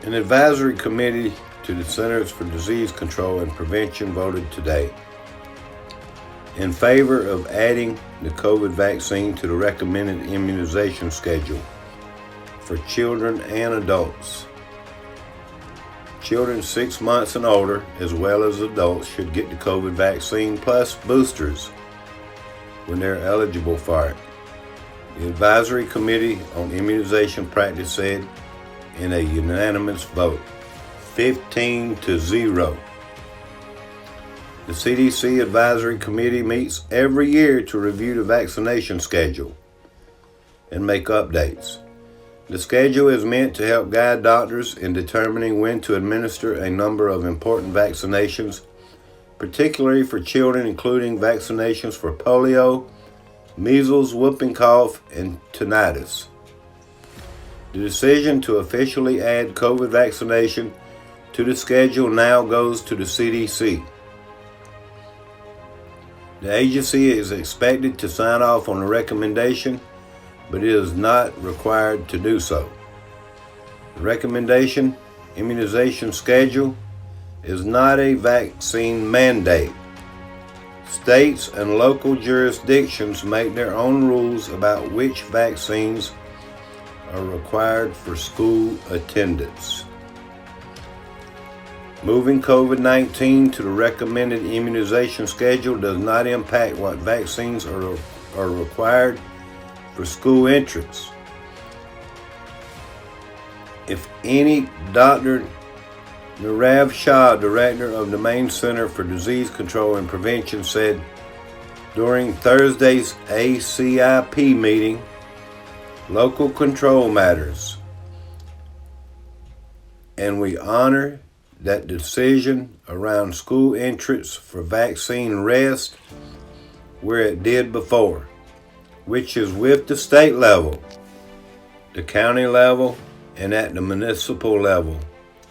An advisory committee to the Centers for Disease Control and Prevention voted today in favor of adding the COVID vaccine to the recommended immunization schedule for children and adults. Children 6 months and older, as well as adults, should get the COVID vaccine plus boosters when they're eligible for it. The Advisory Committee on Immunization Practice said in a unanimous vote, 15-0. The CDC Advisory Committee meets every year to review the vaccination schedule and make updates. The schedule is meant to help guide doctors in determining when to administer a number of important vaccinations, particularly for children, including vaccinations for polio, measles, whooping cough, and tinnitus. The decision to officially add COVID vaccination to the schedule now goes to the CDC. The agency is expected to sign off on the recommendation, but it is not required to do so. The recommendation immunization schedule is not a vaccine mandate. States and local jurisdictions make their own rules about which vaccines are required for school attendance. Moving COVID-19 to the recommended immunization schedule does not impact what vaccines are required for school entrance. If any, Dr. Nirav Shah, director of the Maine Center for Disease Control and Prevention, said during Thursday's ACIP meeting, local control matters, and we honor that decision around school entrance for vaccine rests where it did before, which is with the state level, the county level, and at the municipal level,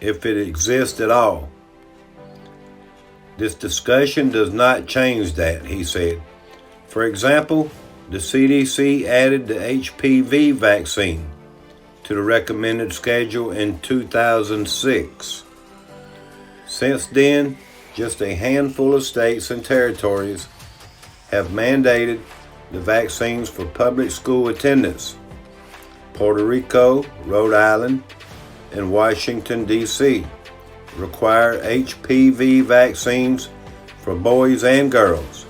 if it exists at all. This discussion does not change that, he said. For example, the CDC added the HPV vaccine to the recommended schedule in 2006. Since then, just a handful of states and territories have mandated the vaccines for public school attendance. Puerto Rico, Rhode Island, and Washington, D.C. require HPV vaccines for boys and girls.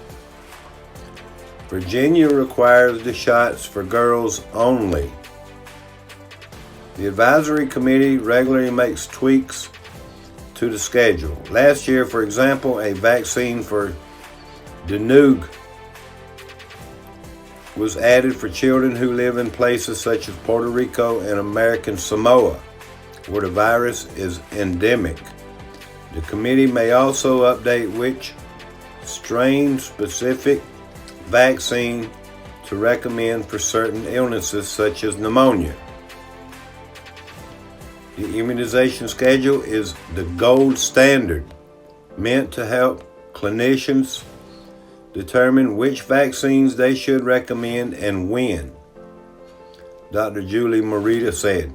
Virginia requires the shots for girls only. The advisory committee regularly makes tweaks to the schedule. Last year, for example, a vaccine for Dengue was added for children who live in places such as Puerto Rico and American Samoa, where the virus is endemic. The committee may also update which strain-specific vaccine to recommend for certain illnesses such as pneumonia. The immunization schedule is the gold standard, meant to help clinicians determine which vaccines they should recommend and when, Dr. Julie Morita said.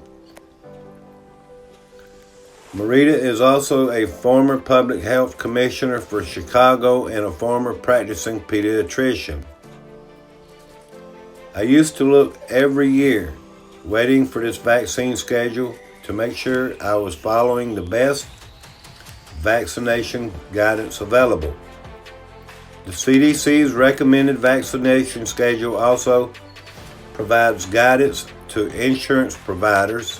Morita is also a former public health commissioner for Chicago and a former practicing pediatrician. I used to look every year, waiting for this vaccine schedule to make sure I was following the best vaccination guidance available. The CDC's recommended vaccination schedule also provides guidance to insurance providers,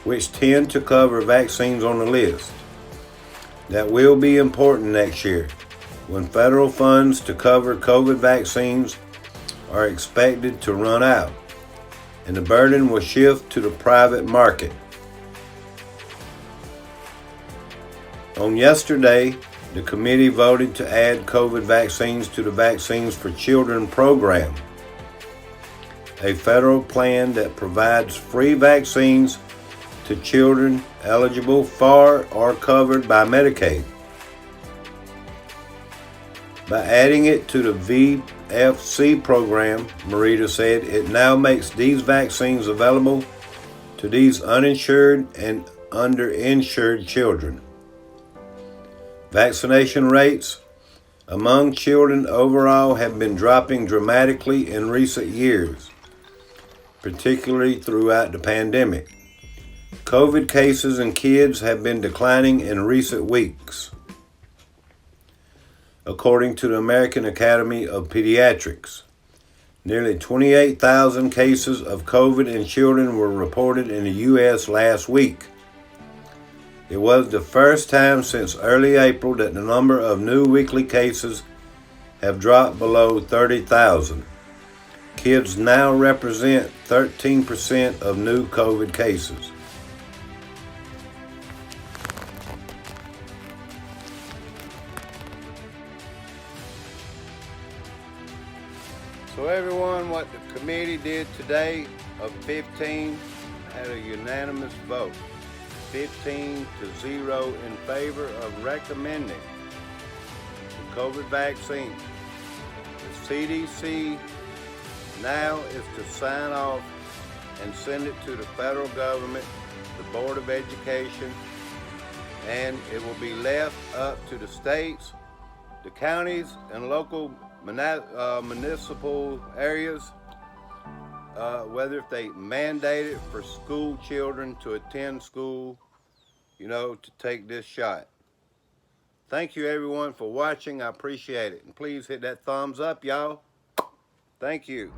which tend to cover vaccines on the list. That will be important next year, when federal funds to cover COVID vaccines are expected to run out, and the burden will shift to the private market. On yesterday, the committee voted to add COVID vaccines to the Vaccines for Children program, a federal plan that provides free vaccines to children eligible for or covered by Medicaid. By adding it to the VFC program, Morita said, it now makes these vaccines available to these uninsured and underinsured children. Vaccination rates among children overall have been dropping dramatically in recent years, particularly throughout the pandemic. COVID cases in kids have been declining in recent weeks, according to the American Academy of Pediatrics. Nearly 28,000 cases of COVID in children were reported in the U.S. last week. It was the first time since early April that the number of new weekly cases have dropped below 30,000. Kids now represent 13% of new COVID cases. So everyone, what the committee did today of 15 had a unanimous vote. 15-0 in favor of recommending the COVID vaccine. The CDC now is to sign off and send it to the federal government, the Board of Education, and it will be left up to the states, the counties, and local municipal areas whether if they mandate it for school children to attend school, to take this shot. Thank you everyone for watching. I appreciate it. And please hit that thumbs up, y'all. Thank you.